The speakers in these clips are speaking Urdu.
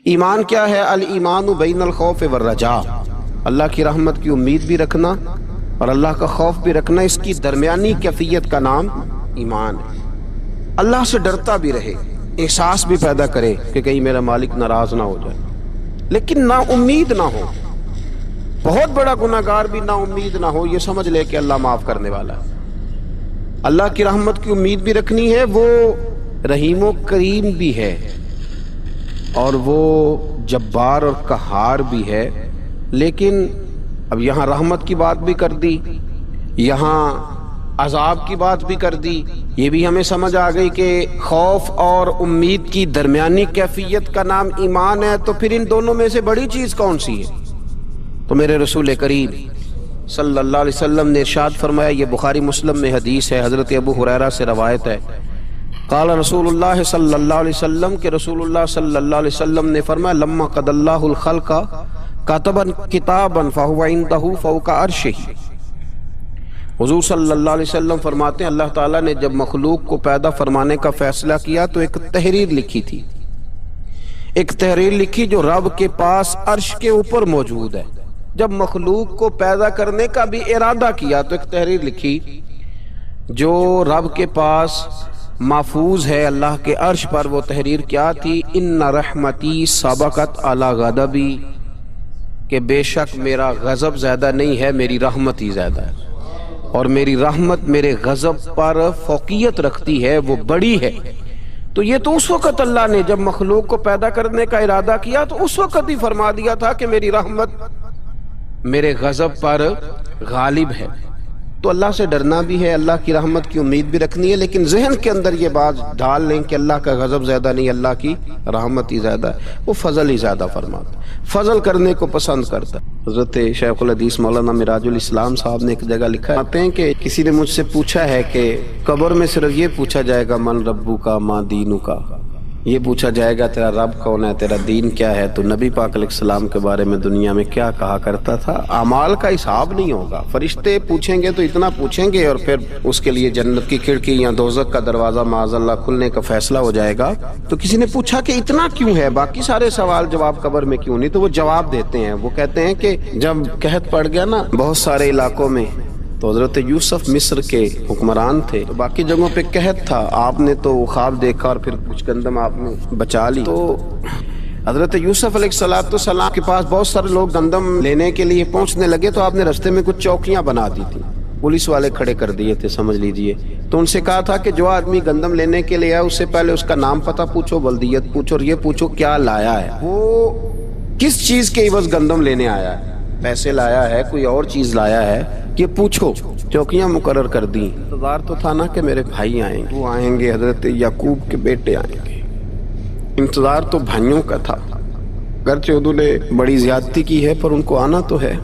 ایمان کیا ہے؟ الایمان بین الخوف والرجاء، اللہ کی رحمت کی امید بھی رکھنا اور اللہ کا خوف بھی رکھنا، اس کی درمیانی کیفیت کا نام ایمان ہے۔ اللہ سے ڈرتا بھی رہے، احساس بھی پیدا کرے کہ کہیں میرا مالک ناراض نہ ہو جائے، لیکن نا امید نہ ہو۔ بہت بڑا گناہگار بھی نا امید نہ ہو، یہ سمجھ لے کہ اللہ معاف کرنے والا ہے۔ اللہ کی رحمت کی امید بھی رکھنی ہے، وہ رحیم و کریم بھی ہے اور وہ جبار اور قہار بھی ہے، لیکن اب یہاں رحمت کی بات بھی کر دی، یہاں عذاب کی بات بھی کر دی۔ یہ بھی ہمیں سمجھ آ گئی کہ خوف اور امید کی درمیانی کیفیت کا نام ایمان ہے، تو پھر ان دونوں میں سے بڑی چیز کون سی ہے؟ تو میرے رسول کریم صلی اللہ علیہ وسلم نے ارشاد فرمایا، یہ بخاری مسلم میں حدیث ہے، حضرت ابو ہریرہ سے روایت ہے، قال رسول اللہ صلی اللہ علیہ وسلم کہ رسول اللہ صلی اللہ علیہ وسلم نے فرمایا، لما قضى اللہ الخلق كتبا کتابا فهو عنده فوق عرشه۔ حضور صلی اللہ علیہ وسلم فرماتے ہیں اللہ تعالیٰ نے جب مخلوق کو پیدا فرمانے کا فیصلہ کیا تو ایک تحریر لکھی تھی، ایک تحریر لکھی جو رب کے پاس عرش کے اوپر موجود ہے۔ جب مخلوق کو پیدا کرنے کا بھی ارادہ کیا تو ایک تحریر لکھی جو رب کے پاس محفوظ ہے اللہ کے عرش پر۔ وہ تحریر کیا تھی؟ ان رحمتی سبقت علی غضبی، کہ بے شک میرا غضب زیادہ نہیں ہے، میری رحمت ہی زیادہ ہے، اور میری رحمت میرے غضب پر فوقیت رکھتی ہے، وہ بڑی ہے۔ تو یہ تو اس وقت اللہ نے جب مخلوق کو پیدا کرنے کا ارادہ کیا تو اس وقت ہی فرما دیا تھا کہ میری رحمت میرے غضب پر غالب ہے۔ تو اللہ سے ڈرنا بھی ہے، اللہ کی رحمت کی امید بھی رکھنی ہے، لیکن ذہن کے اندر یہ بات ڈال لیں کہ اللہ کا غضب زیادہ نہیں، اللہ کی رحمت ہی زیادہ ہے، وہ فضل ہی زیادہ فرماتا، فضل کرنے کو پسند کرتا ہے۔ حضرت شیخ الحدیث مولانا مراج الاسلام صاحب نے ایک جگہ لکھا ہے کہ کسی نے مجھ سے پوچھا ہے کہ قبر میں صرف یہ پوچھا جائے گا من ربو کا ما دینو کا، یہ پوچھا جائے گا تیرا رب کون ہے، تیرا دین کیا ہے، تو نبی پاک علیہ السلام کے بارے میں دنیا میں کیا کہا کرتا تھا؟ اعمال کا حساب نہیں ہوگا، فرشتے پوچھیں گے تو اتنا پوچھیں گے اور پھر اس کے لیے جنت کی کھڑکی یا دوزخ کا دروازہ معاذ اللہ کھلنے کا فیصلہ ہو جائے گا۔ تو کسی نے پوچھا کہ اتنا کیوں ہے، باقی سارے سوال جواب قبر میں کیوں نہیں؟ تو وہ جواب دیتے ہیں، وہ کہتے ہیں کہ جب قحط پڑ گیا نا بہت سارے علاقوں میں، تو حضرت یوسف مصر کے حکمران تھے، تو باقی جگہوں پہ قحط تھا، آپ نے تو خواب دیکھا اور پھر کچھ گندم آپ نے بچا لی۔ تو حضرت یوسف علیہ السلام کے پاس بہت سارے لوگ گندم لینے کے لیے پہنچنے لگے، تو آپ نے رستے میں کچھ چوکیاں بنا دی تھی، پولیس والے کھڑے کر دیے تھے سمجھ لیجئے۔ تو ان سے کہا تھا کہ جو آدمی گندم لینے کے لیے آیا اس سے پہلے اس کا نام پتہ پوچھو، بلدیت پوچھو، اور یہ پوچھو کیا لایا ہے، وہ کس چیز کے عوض گندم لینے آیا ہے، پیسے لایا ہے، کوئی اور چیز لایا ہے، یہ پوچھو۔ چوکیاں مقرر کر دیں۔ انتظار تو تھا نا کہ میرے بھائی آئیں گے، وہ آئیں گے، حضرت یعقوب کے بیٹے آئیں گے، انتظار تو بھائیوں کا تھا، اگرچہ انہوں نے بڑی زیادتی کی ہے پر ان کو آنا تو ہے۔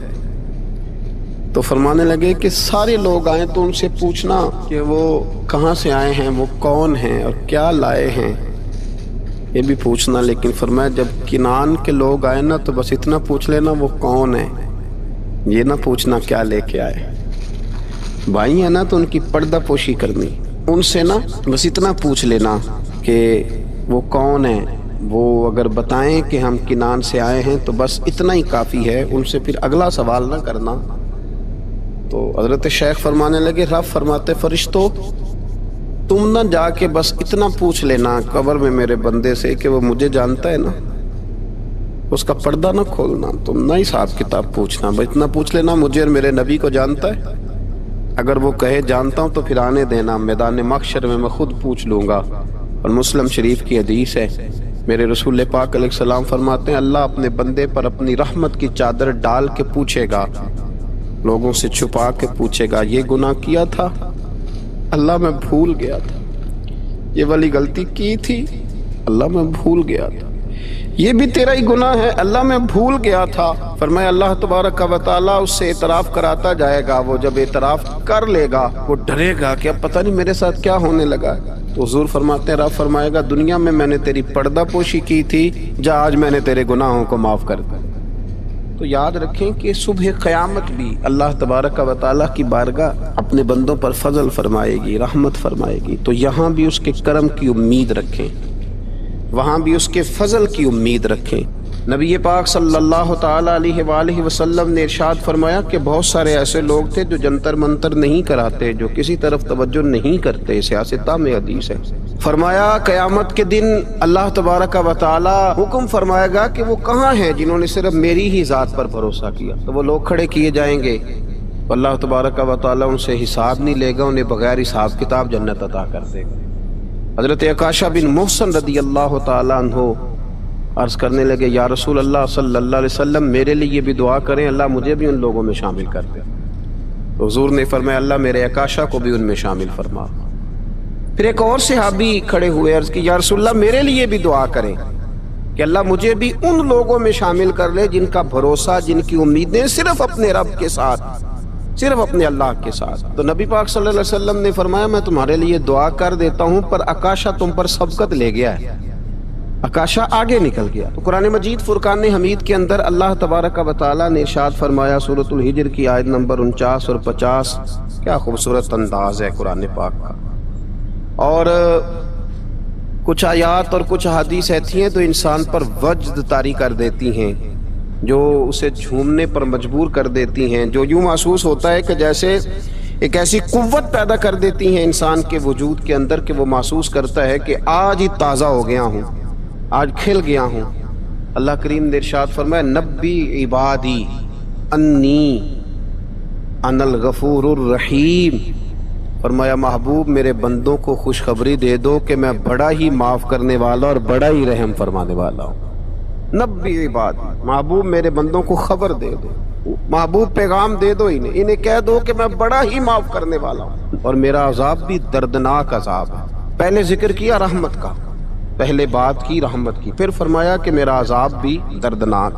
تو فرمانے لگے کہ سارے لوگ آئیں تو ان سے پوچھنا کہ وہ کہاں سے آئے ہیں، وہ کون ہیں اور کیا لائے ہیں، یہ بھی پوچھنا۔ لیکن فرمایا جب کنعان کے لوگ آئے نا تو بس اتنا پوچھ لینا وہ کون ہے، یہ نہ پوچھنا کیا لے کے آئے۔ بھائی ہیں نا تو ان کی پردہ پوشی کرنی، ان سے نا بس اتنا پوچھ لینا کہ وہ کون ہیں، وہ اگر بتائیں کہ ہم کنعان سے آئے ہیں تو بس اتنا ہی کافی ہے، ان سے پھر اگلا سوال نہ کرنا۔ تو حضرت شیخ فرمانے لگے رب فرماتے فرشتو تم نہ جا کے بس اتنا پوچھ لینا قبر میں میرے بندے سے کہ وہ مجھے جانتا ہے نا، اس کا پردہ نہ کھولنا، تم نہ حساب کتاب پوچھنا، بس اتنا پوچھ لینا مجھے اور میرے نبی کو جانتا ہے، اگر وہ کہے جانتا ہوں تو پھر آنے دینا، میدان محشر میں خود پوچھ لوں گا۔ اور مسلم شریف کی حدیث ہے، میرے رسول پاک علیہ السلام فرماتے ہیں اللہ اپنے بندے پر اپنی رحمت کی چادر ڈال کے پوچھے گا، لوگوں سے چھپا کے پوچھے گا یہ گناہ کیا تھا اللہ میں بھول گیا تھا، یہ والی غلطی کی تھی اللہ میں بھول گیا تھا، یہ بھی تیرا ہی گناہ ہے اللہ میں بھول گیا تھا۔ فرمایا اللہ تبارک و تعالیٰ اس سے اعتراف کراتا جائے گا، وہ جب اعتراف کر لے گا وہ ڈرے گا کہ اب پتہ نہیں میرے ساتھ کیا ہونے لگا۔ تو حضور فرماتے ہیں رب فرمائے گا دنیا میں نے تیری پردہ پوشی کی تھی، جا آج میں نے تیرے گناہوں کو معاف کر دیا۔ تو یاد رکھیں کہ صبح قیامت بھی اللہ تبارک و تعالیٰ کی بارگاہ اپنے بندوں پر فضل فرمائے گی، رحمت فرمائے گی، تو یہاں بھی اس کے کرم کی امید رکھیں، وہاں بھی اس کے فضل کی امید رکھیں۔ نبی پاک صلی اللہ تعالی علیہ وآلہ وسلم نے ارشاد فرمایا کہ بہت سارے ایسے لوگ تھے جو جنتر منتر نہیں کراتے، جو کسی طرف توجہ نہیں کرتے، سیاستہ میں حدیث ہے۔ فرمایا قیامت کے دن اللہ تبارک و تعالی حکم فرمائے گا کہ وہ کہاں ہیں جنہوں نے صرف میری ہی ذات پر بھروسہ کیا، تو وہ لوگ کھڑے کیے جائیں گے، اللہ تبارک و تعالی ان سے حساب نہیں لے گا، انہیں بغیر حساب کتاب جنت عطا کر دے گا۔ حضرت عکاشہ بن محسن رضی اللہ تعالی عنہ عرض کرنے لگے، یا رسول اللہ صلی اللہ علیہ وسلم میرے لیے بھی دعا کریں، اللہ مجھے بھی ان لوگوں میں شامل کر دے۔ تو حضور نے فرمایا اللہ میرے عکاشہ کو بھی ان میں شامل فرما۔ پھر ایک اور صحابی کھڑے ہوئے، عرض کی یا رسول اللہ میرے لیے بھی دعا کریں کہ اللہ مجھے بھی ان لوگوں میں شامل کر لے جن کا بھروسہ، جن کی امیدیں صرف اپنے رب کے ساتھ، صرف اپنے اللہ کے ساتھ۔ تو نبی پاک صلی اللہ علیہ وسلم نے فرمایا میں تمہارے لیے دعا کر دیتا ہوں، پر عکاشہ تم پر سبقت لے گیا ہے، عکاشہ آگے نکل گیا۔ تو قرآن مجید فرقان حمید کے اندر اللہ تبارک و تعالی نے ارشاد فرمایا، سورۃ الحجر کی آیت نمبر 49 اور 50، کیا خوبصورت انداز ہے قرآن پاک کا۔ اور کچھ آیات اور کچھ احادیث ایسی ہیں تو انسان پر وجد طاری کر دیتی ہیں، جو اسے جھومنے پر مجبور کر دیتی ہیں، جو یوں محسوس ہوتا ہے کہ جیسے ایک ایسی قوت پیدا کر دیتی ہیں انسان کے وجود کے اندر کہ وہ محسوس کرتا ہے کہ آج ہی تازہ ہو گیا ہوں، آج کھل گیا ہوں۔ اللہ کریم نے ارشاد فرمایا نبی عبادی انی انا الغفور الرحیم، فرمایا محبوب میرے بندوں کو خوشخبری دے دو کہ میں بڑا ہی معاف کرنے والا اور بڑا ہی رحم فرمانے والا ہوں۔ نبی عبادی، محبوب میرے بندوں کو خبر دے دو، محبوب پیغام دے دو انہیں کہہ دو کہ میں بڑا ہی معاف کرنے والا ہوں اور میرا عذاب بھی دردناک عذاب ہے۔ پہلے ذکر کیا رحمت کا، پہلے بات کی رحمت کی، پھر فرمایا کہ میرا عذاب بھی دردناک۔